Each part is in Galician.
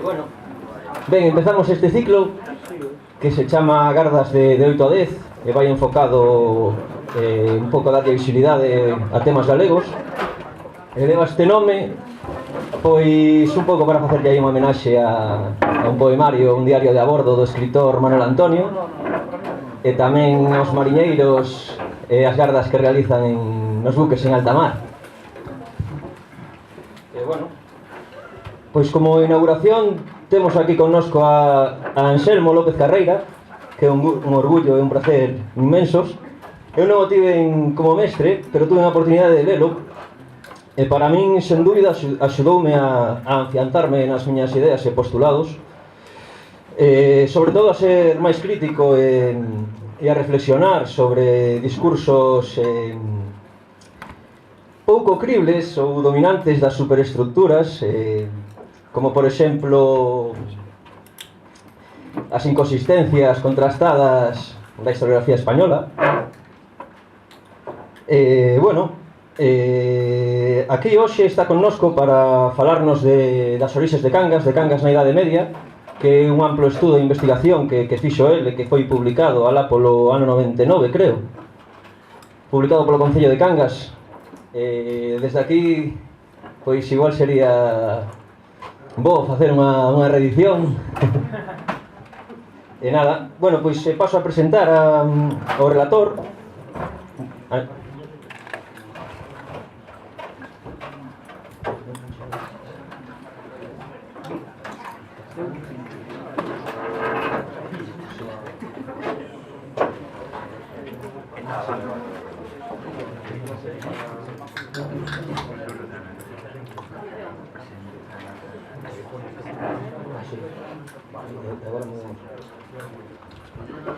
Bueno, ben, empezamos este ciclo que se chama Gardas de 8 a 10 e vai enfocado un pouco darlle visibilidade a temas galegos e leva este nome pois un pouco para facerlle aí unha homenaxe a un poemario, un diario de a bordo do escritor Manuel Antonio e tamén aos mariñeiros e as gardas que realizan nos buques en alta mar. E bueno, pois como inauguración temos aquí connosco a Anselmo López Carreira, que é un orgullo e un placer inmensos. Eu non o tive como mestre, pero tuve a oportunidade de lelo e para min, sen dúbida, axudoume a afianzarme nas miñas ideas e postulados, sobre todo a ser máis crítico e a reflexionar sobre discursos pouco cribles ou dominantes das superestructuras, como por exemplo as inconsistencias contrastadas da historiografía española. Aquí hoxe está connosco para falarnos das orixes de Cangas na Idade Media, que é un amplo estudo de investigación que fixo el e que foi publicado alá polo ano 99, creo, publicado polo Concello de Cangas. Desde aquí, pois igual sería bo facer unha reedición. E nada, bueno, pois paso a presentar ao relator.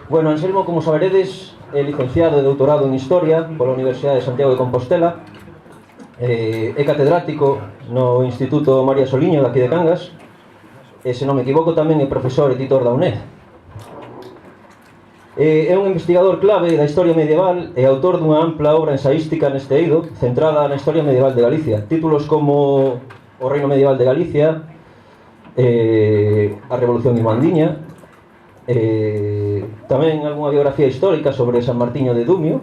Bueno, Anselmo, como saberedes, é licenciado e doutorado en Historia pola Universidade de Santiago de Compostela, é catedrático no Instituto María Soliño daqui de Cangas e, se non me equivoco, tamén é profesor e titor da UNED. É un investigador clave da historia medieval e autor dunha ampla obra ensaística neste eido centrada na historia medieval de Galicia. Títulos como O reino medieval de Galicia, A revolución irmandiña, tamén algunha biografía histórica sobre San Martiño de Dumio,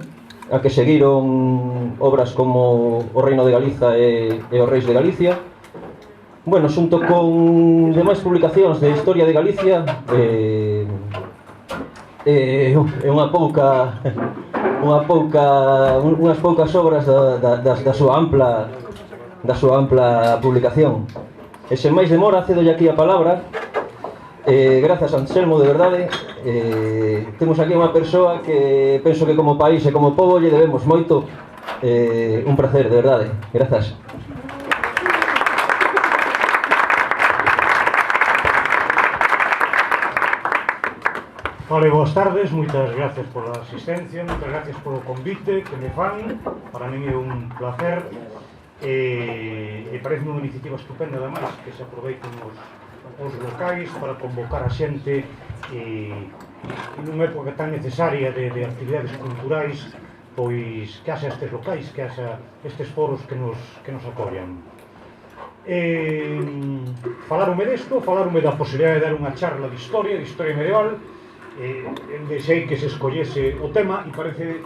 a que seguiron obras como O reino de Galiza e Os reis de Galicia. Bueno, xunto con demais publicacións de historia de Galicia, unhas poucas obras da súa ampla publicación. E sen máis demora, cedolle aquí a palabra. Grazas, Anselmo, de verdade. Temos aquí unha persoa que penso que como país e como pobo lle debemos moito. Un placer, de verdade. Grazas. Vale, boas tardes, moitas gracias pola asistencia, moitas gracias polo convite que me fan. Para mí é un placer e parece unha iniciativa estupenda, ademais, que se aproveiten os locais para convocar a xente nunha época tan necesaria de actividades culturais, pois que haxa estes locais, que haxa estes foros que nos acollan. Falaronme desto, falaronme da posibilidade de dar unha charla de historia medieval. Desei que se escollese o tema e parece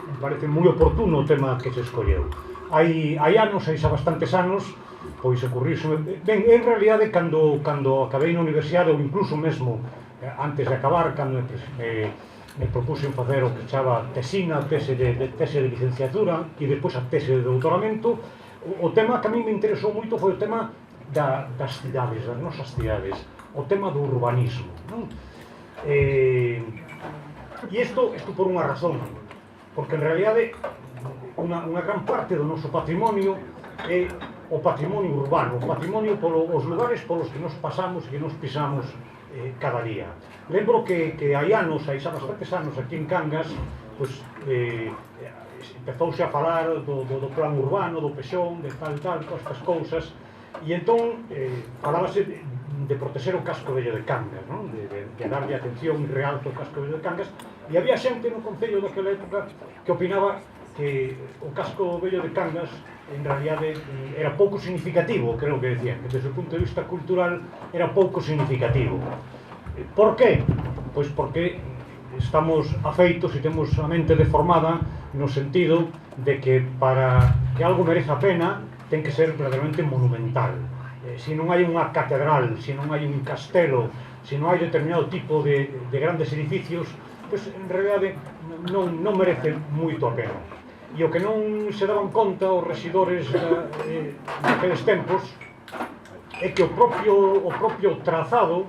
moi oportuno o tema que se escolleu. Hai anos, hai xa bastantes anos, pois ocurriuse. Ben, en realidade, cando acabei na universidade, ou incluso mesmo antes de acabar, cando me propuxen facer o que chama tesina, tese de licenciatura e despois a tese de doutoramento, o tema que a mí me interesou moito foi o tema das cidades, das nosas cidades, o tema do urbanismo, non? E isto por unha razón, porque en realidade unha gran parte do noso patrimonio é o patrimonio urbano, o patrimonio polos lugares polos que nos pasamos e que nos pisamos cada día. Lembro que hai anos, hai xa bastantes anos aquí en Cangas, pois empezouse a falar do plan urbano, do pexón, de tal, todas estas cousas, e entón falábase de proteger o casco vello de Cangas, non? De darlle atención real ao casco vello de Cangas, e había xente no Concello daquela época que opinaba que o casco vello de Cangas en realidade era pouco significativo, creo que decían, que desde o punto de vista cultural era pouco significativo. Por qué? Pois porque estamos afeitos e temos a mente deformada no sentido de que para que algo mereza a pena ten que ser verdadeiramente monumental. Se non hai unha catedral, se non hai un castelo, se non hai determinado tipo de grandes edificios, pois en realidade non merece moito a pena. E o que non se daban conta os residores daqueles tempos é que o propio trazado,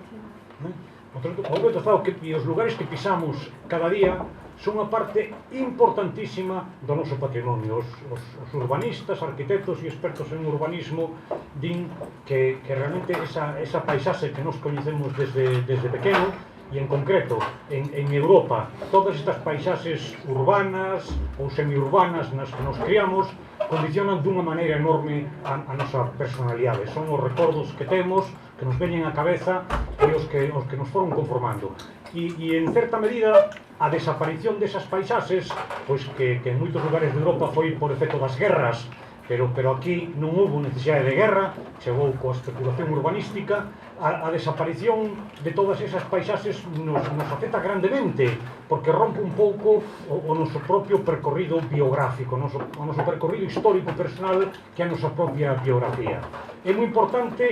e os lugares que pisamos cada día son unha parte importantísima do noso patrimonio. Os urbanistas, arquitectos e expertos en urbanismo din que realmente esa paisaxe que nos coñecemos desde pequeno, e en concreto en Europa, todas estas paisaxes urbanas ou semiurbanas nas que nos criamos condicionan dunha maneira enorme a nosa personalidade. Son os recordos que temos, que nos veñen á cabeza e os que nos foron conformando. E en certa medida a desaparición desas paisaxes, pois que en moitos lugares de Europa foi por efecto das guerras, pero aquí non houve necesidade de guerra, chegou coa especulación urbanística. A desaparición de todas esas paisaxes nos afecta grandemente, porque rompe un pouco o noso propio percorrido biográfico, o noso percorrido histórico personal, que é a nosa propia biografía. É moi importante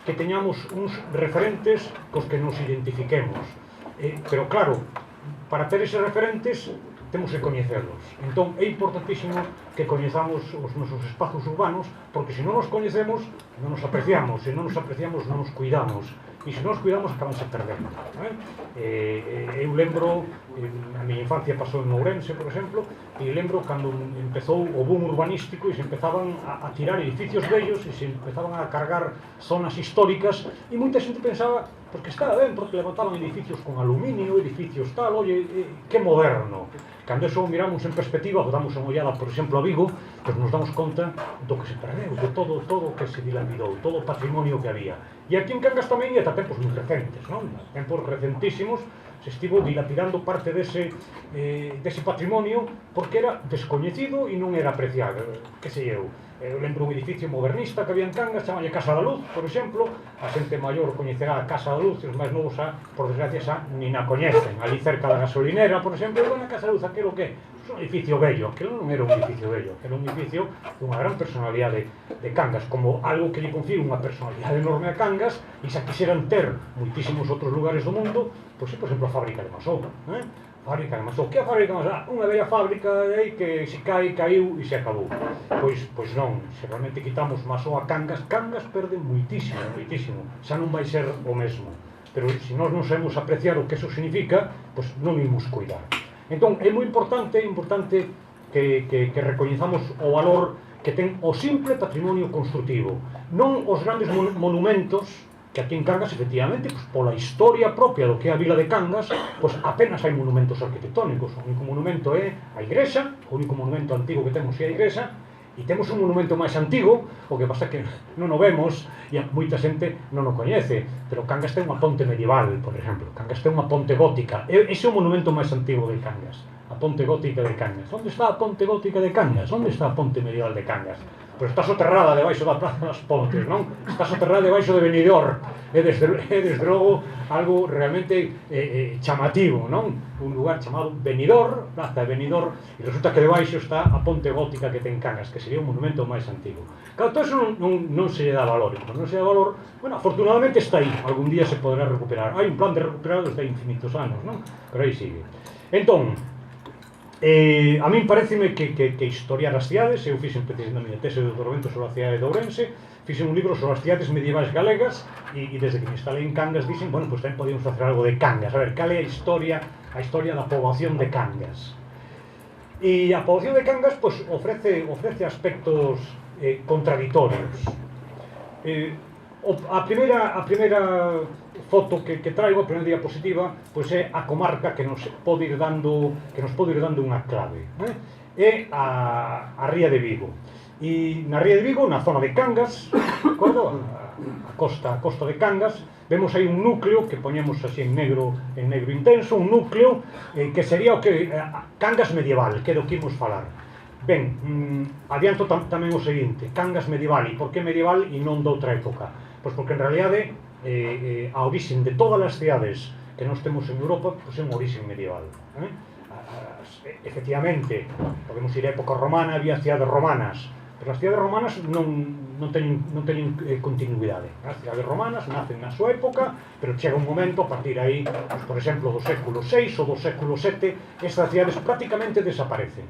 que teñamos uns referentes cos que nos identifiquemos, pero claro, para ter eses referentes temos que coñecerlos. Entón é importantísimo que coñezamos os nosos espazos urbanos, porque se non nos coñecemos non nos apreciamos, se non nos apreciamos non nos cuidamos, e se non nos cuidamos acabamos perdendo. Eu lembro, a miña infancia pasou en Ourense, por exemplo, e lembro cando empezou o boom urbanístico e se empezaban a tirar edificios bellos e se empezaban a cargar zonas históricas, e moita xente pensaba, porque estaba ben, porque levantaban edificios con aluminio, edificios tal, oye, que moderno. Cando eso miramos en perspectiva, damos unha ollada, por exemplo, a Vigo, pois nos damos conta do que se perdeu, de todo o que se dilapidou, todo o patrimonio que había. E aquí en Cangas tamén, e ata tempos moi recentes, non? Tempos recentísimos, se estivo dilapidando parte dese patrimonio porque era descoñecido e non era apreciado. Que sei eu lembro un edificio modernista que había en Cangas, chamalle Casa da Luz, por exemplo. A xente maior coñecerá a Casa da Luz, e os máis novos, por desgracia, nin a coñecen. Ali cerca da gasolinera, por exemplo, a Casa da Luz, aquilo que é un edificio bello. Aquilo non era un edificio bello, era un edificio dunha gran personalidade de Cangas, como algo que lle confire unha personalidade enorme a Cangas, e xa quixeran ter moitísimos outros lugares do mundo, pois, por exemplo, a fábrica de Masou. Fábrica de Masou. Que é a fábrica de Masou? Unha bella fábrica que se caiu e se acabou. Pois non, se realmente quitamos Masou a Cangas, Cangas perde moitísimo, moitísimo. Xa non vai ser o mesmo. Pero se nós non sabemos apreciar o que eso significa, pois non imos cuidar. Entón, é moi importante que recoñezamos o valor que ten o simple patrimonio construtivo. Non os grandes monumentos, que aquí en Cangas, efectivamente, pola historia propia do que é a vila de Cangas, apenas hai monumentos arquitectónicos. O único monumento é a igrexa, o único monumento antigo que temos é a igrexa, e temos un monumento máis antigo, o que pasa que non o vemos, e moita xente non o coñece, pero Cangas ten unha ponte medieval, por exemplo. Cangas ten unha ponte gótica. Ese é o monumento máis antigo de Cangas, a ponte gótica de Cangas. Onde está a ponte gótica de Cangas? Onde está a ponte medieval de Cangas? Pois está soterrada debaixo da Praza das Pontes, non? Está soterrada debaixo de Benidorm. É desde logo algo realmente chamativo, non? Un lugar chamado Benidorm, Praza de Benidorm, e resulta que debaixo está a ponte gótica que ten Cangas, que sería o monumento máis antigo. Claro, todo eso non se lle dá valor. Non se lle dá valor, bueno, afortunadamente está aí, algún día se poderá recuperar. Hai un plan de recuperar desde infinitos anos, non? Pero aí sigue. Entón, a min pareceme que historiar as cidades, eu fixen precisamente a miña tese de doutoramento sobre a cidade de Ourense, fixen un libro sobre as cidades medievais galegas, e desde que me instalei en Cangas dixen, bueno, pois tamén podíamos facer algo de Cangas, a ver, cal é a historia da poboación de Cangas. E a poboación de Cangas, pois, ofrece aspectos contraditorios. A primeira foto que traigo, a primeira diapositiva, pois é a comarca que nos pode ir dando unha clave. É a Ría de Vigo. E na Ría de Vigo, na zona de Cangas, costa de Cangas, vemos aí un núcleo que poñemos así en negro intenso, un núcleo que sería o que Cangas medieval, que é do que imos falar. Ben, adianto tamén o seguinte, Cangas medieval, e por que medieval e non doutra época? Pois porque en realidade a orixen de todas as cidades que nós temos en Europa pois é unha orixen medieval. Efectivamente, podemos ir a época romana, había cidades romanas, pero as cidades romanas non teñen continuidade. As cidades romanas nacen na súa época, pero chega un momento, a partir aí, pues, por exemplo, do século VI ou do século VII, estas cidades prácticamente desaparecen.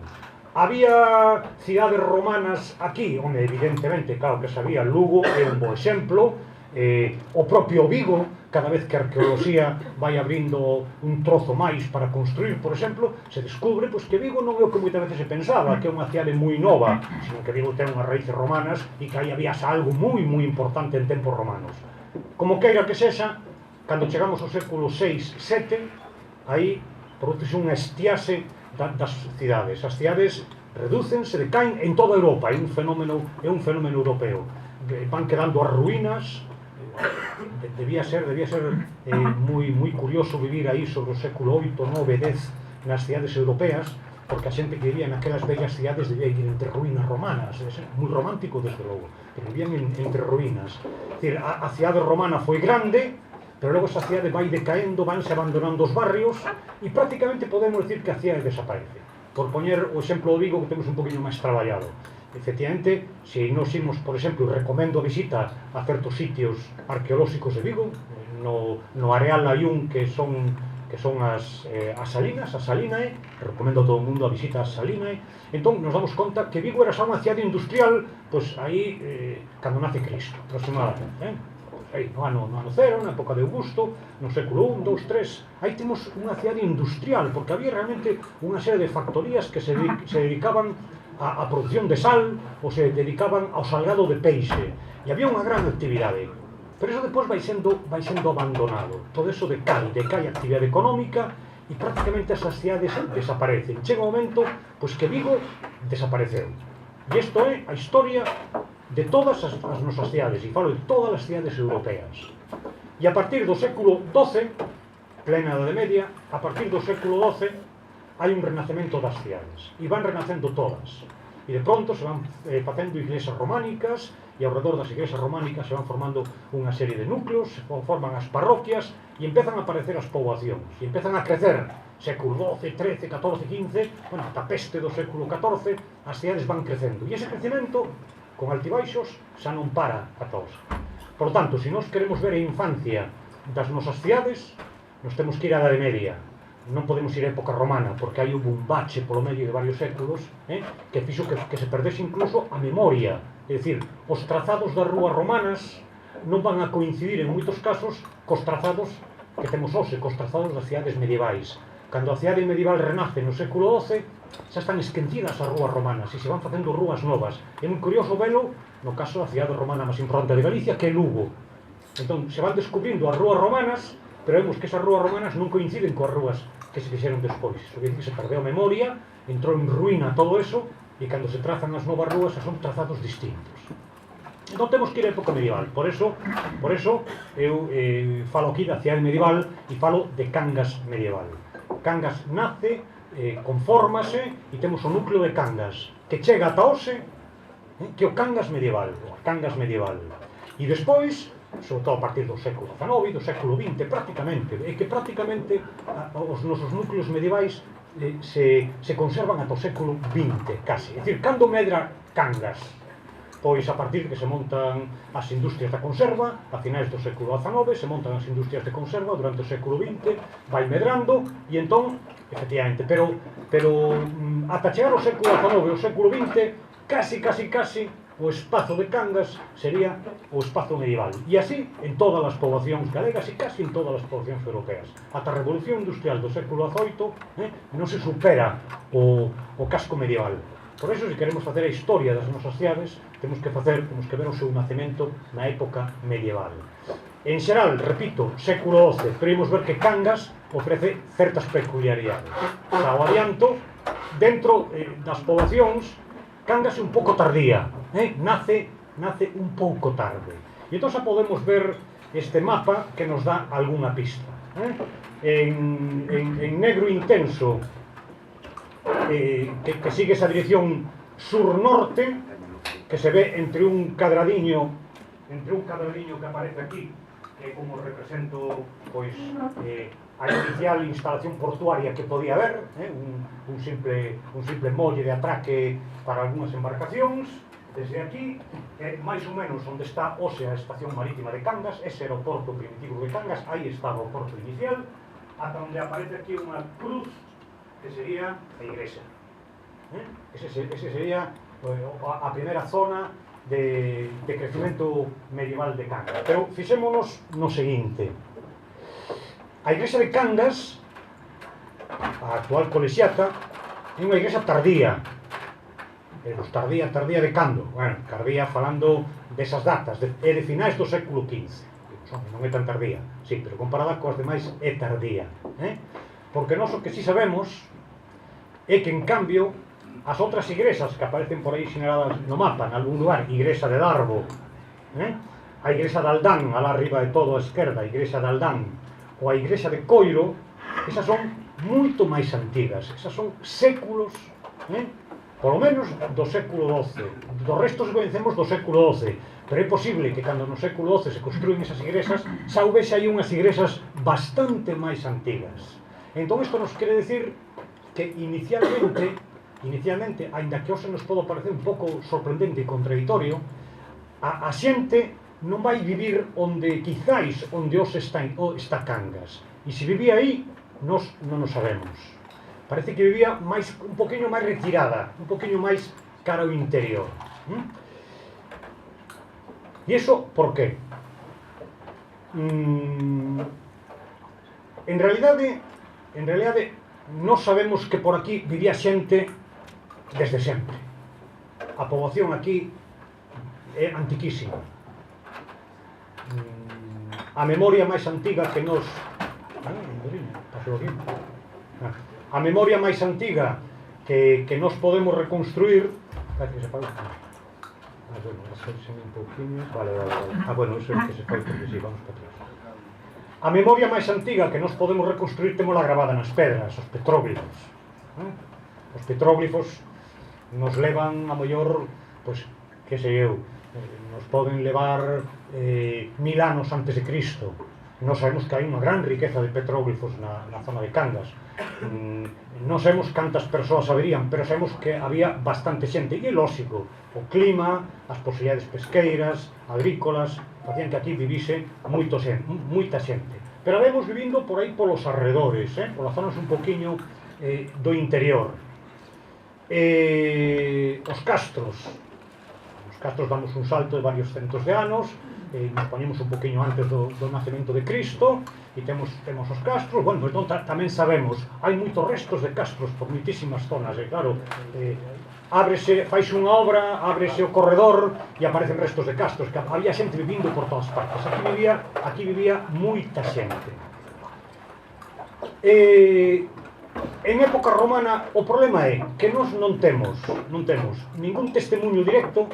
Había cidades romanas aquí, onde evidentemente, claro que sabía, Lugo é un bo exemplo, o propio Vigo, cada vez que a arqueoloxía vai abrindo un trozo máis para construir, por exemplo, se descubre pois, que Vigo non é o que moitas veces se pensaba, que é unha cidade moi nova, sino que Vigo ten unhas raíces romanas e que aí había algo moi importante en tempos romanos. Como queira que sexa, cando chegamos ao século VI, VII, aí produce unha estiase das cidades. As cidades redúcense, decaen en toda Europa, é un fenómeno europeo. Van quedando as ruínas. Debía ser moi curioso vivir aí sobre o século VIII, IX, X nas cidades europeas, porque a xente que vivía naquelas bellas cidades debía ir entre ruínas romanas, moi romántico desde logo, que vivían entre ruínas. É dicir, a cidade romana foi grande, pero logo esa cidade vai decaendo, vanse abandonando os barrios e prácticamente podemos decir que a cidade desaparece. Por poñer o exemplo do Vigo, que temos un poquinho máis traballado. Efectivamente, se nos imos, por exemplo, recomendo a visita a certos sitios arqueolóxicos de Vigo, no Areal Layún, que son as Salinas, a Salinae, recomendo a todo o mundo a visita a Salinae. Entón, nos damos conta que Vigo era xa unha cidade industrial, pois aí, cando nace Cristo, aproximadamente, aí, no ano 0, na época de Augusto, no século I, II, III, aí temos unha cidade industrial, porque había realmente unha serie de factorías que se dedicaban a produción de sal, ou se dedicaban ao salgado de peixe, e había unha gran actividade. Pero eso depois vai sendo abandonado. Todo eso decae a actividade económica, e prácticamente esas cidades desaparecen. Chega un momento, pois que Vigo desapareceu. E isto é a historia de todas as nosas cidades, e falo de todas as cidades europeas. E a partir do século XII, plena Edade Media, a partir do século XII, hai un renacemento das cidades, e van renacendo todas. E de pronto se van facendo iglesias románicas, e ao redor das iglesias románicas se van formando unha serie de núcleos, se forman as parroquias, e empezan a aparecer as poboacións, e empezan a crecer. Século XII, XIII, XIV, XV, bueno, ata peste do século XIV, as cidades van crecendo. E ese crecemento, con altibaixos, xa non para a todos. Por tanto, se nós queremos ver a infancia das nosas cidades, nos temos que ir á Edade Media. Non podemos ir á época romana, porque hai un bache polo medio de varios séculos que fixo que se perdese incluso a memoria. É dicir, os trazados das rúas romanas non van a coincidir en moitos casos cos trazados que temos hoxe, cos trazados das cidades medievais. Cando a cidade medieval renace no século XII, xa están esquecidas as rúas romanas e se van facendo rúas novas. É moi curioso velo no caso da cidade romana máis importante de Galicia, que é Lugo. Entón, se van descubrindo as rúas romanas, pero vemos que esas rúas romanas non coinciden coas rúas que se fixeron despois. Iso que se perdeu a memoria, entrou en ruína todo eso, e cando se trazan as novas rúas son trazados distintos. Entón temos que ir á época medieval. Por eso eu falo aquí da cidade medieval e falo de Cangas medieval. Cangas nace, confórmase e temos o núcleo de Cangas que chega ata hoxe, que é o Cangas medieval, e despois, sobre todo a partir do século XIX, do século XX, prácticamente os nosos núcleos medievais se conservan ata o século XX, casi. É dicir, cando medra Cangas? Pois a partir de que se montan as industrias da conserva, a finais do século XIX, se montan as industrias de conserva durante o século XX, vai medrando, e entón, efectivamente, pero ata chegar ao século XIX e ao século XX, casi, o espazo de Cangas sería o espazo medieval. E así, en todas as poboacións galegas e casi en todas as poboacións europeas. Ata a Revolución Industrial do século XVIII non se supera o casco medieval. Por eso, se queremos facer a historia das nosas cidades, temos que ver o seu nacemento na época medieval. En xeral, repito, século XII, podemos ver que Cangas ofrece certas peculiaridades. Xa o adianto, dentro das poboacións, Cangas é un pouco tardía, nace un pouco tarde. E entón xa podemos ver este mapa que nos dá algunha pista. En negro intenso, que sigue esa dirección sur-norte, que se ve entre un cadradiño que aparece aquí, que como represento, pois, a inicial instalación portuaria que podía haber, un simple molle de atraque para algunhas embarcacións. Desde aquí, máis ou menos onde está hoxe a estación marítima de Cangas, ese era o porto primitivo de Cangas, aí estaba o porto inicial, ata onde aparece aquí unha cruz, que sería a igrexa. Ese sería a primeira zona de crecimento medieval de Cangas. Pero fixémonos no seguinte: a igrexa de Cangas, a actual colexiata, é unha igrexa tardía. Tardía de cando? Bueno, tardía falando desas datas, é de finais do século XV. Non é tan tardía, sí, pero comparada coas demais é tardía. Porque nós o que si sabemos é que, en cambio, as outras igrexas que aparecen por aí sinaladas no mapa, en algún lugar, igrexa de Darbo, a igrexa de Aldán, alá arriba de todo a esquerda, a igrexa de Aldán, ou a igrexa de Coiro, esas son moito máis antigas, esas son séculos, polo menos do século XII. Do resto se coñecemos do século XII, pero é posible que cando no século XII se construen esas igrexas, xa houvese aí unhas igrexas bastante máis antigas. Entón isto nos quere decir que inicialmente, aínda que hoxe nos pode parecer un pouco sorprendente e contradictorio, a xente non vai vivir onde hoxe está Cangas. E se vivía aí, nós non o sabemos. Parece que vivía un poquinho máis retirada, un poquinho máis cara ao interior. E iso por qué? En realidade, nós sabemos que por aquí vivía xente desde sempre. A poboación aquí é antiquísima. A memoria máis antiga que nos... A memoria máis antiga que nos podemos reconstruir... A memoria máis antiga que nos podemos reconstruir temola grabada nas pedras, os petróglifos. Os petróglifos nos levan, a mellor, pois, que sei eu, nos poden levar 1000 anos antes de Cristo. Non sabemos que hai unha gran riqueza de petróglifos na zona de Cangas. Non sabemos cantas persoas haberían, pero sabemos que había bastante xente. E é lógico, o clima, as posibilidades pesqueiras, agrícolas, facían que aquí vivise moita xente. Pero habemos vivindo por aí polos arredores, polas zonas un poquinho do interior. Os castros damos un salto de varios centos de anos, nos poñemos un poquinho antes do nacemento de Cristo, e temos os castros. Bueno, entón tamén sabemos, hai moitos restos de castros por moitísimas zonas, e claro, faise unha obra, ábrese o corredor e aparecen restos de castros, que había xente vivindo por todas partes. Aquí vivía moita xente. En época romana o problema é que nós non temos ningún testemunho directo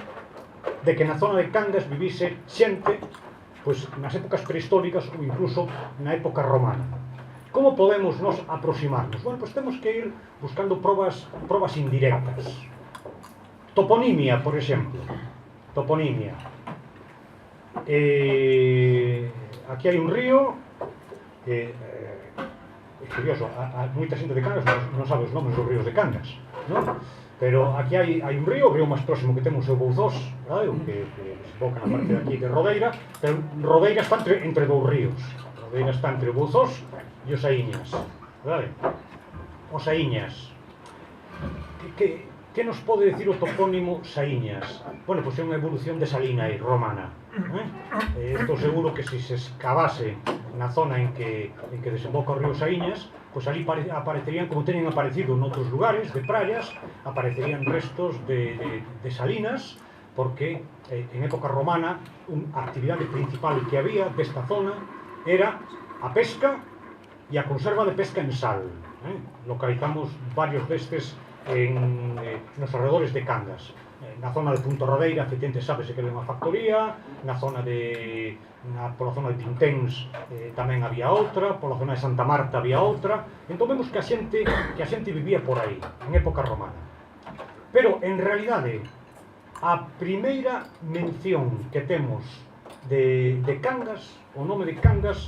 de que na zona de Cangas vivise xente, pois, nas épocas prehistóricas ou incluso na época romana. Como podemos nos aproximarnos? Bueno, pois temos que ir buscando probas indirectas. Toponimia, por exemplo. Toponimia. Aquí hai un río, é curioso, moita xente de Cangas non sabe os nomes dos ríos de Cangas, non? Pero aquí hai un río, o río máis próximo que temos é o Bouzós, que se boca na parte de aquí de Rodeira, pero Rodeira está entre dous ríos. Rodeira está entre o Bouzós e os Aíñas. Os Aíñas. Que nos pode decir o topónimo Saíñas? Bueno, pois é unha evolución de Salinae romana. Estou seguro que se excavase na zona en que desemboca o río Saíñas, pois ali aparecerían, como teñen aparecido noutros lugares de praias, aparecerían restos de salinas, porque en época romana a actividade principal que había desta zona era a pesca e a conserva de pesca en sal. Localizamos varios destes nos arredores de Cangas. Na zona de Punto Rodeira, efectivamente, sábese que había unha factoría, pola zona de Tinténs tamén había outra, pola zona de Santa Marta había outra. Entón vemos que a xente vivía por aí, en época romana. Pero, en realidade, a primeira mención que temos de Cangas, o nome de Cangas,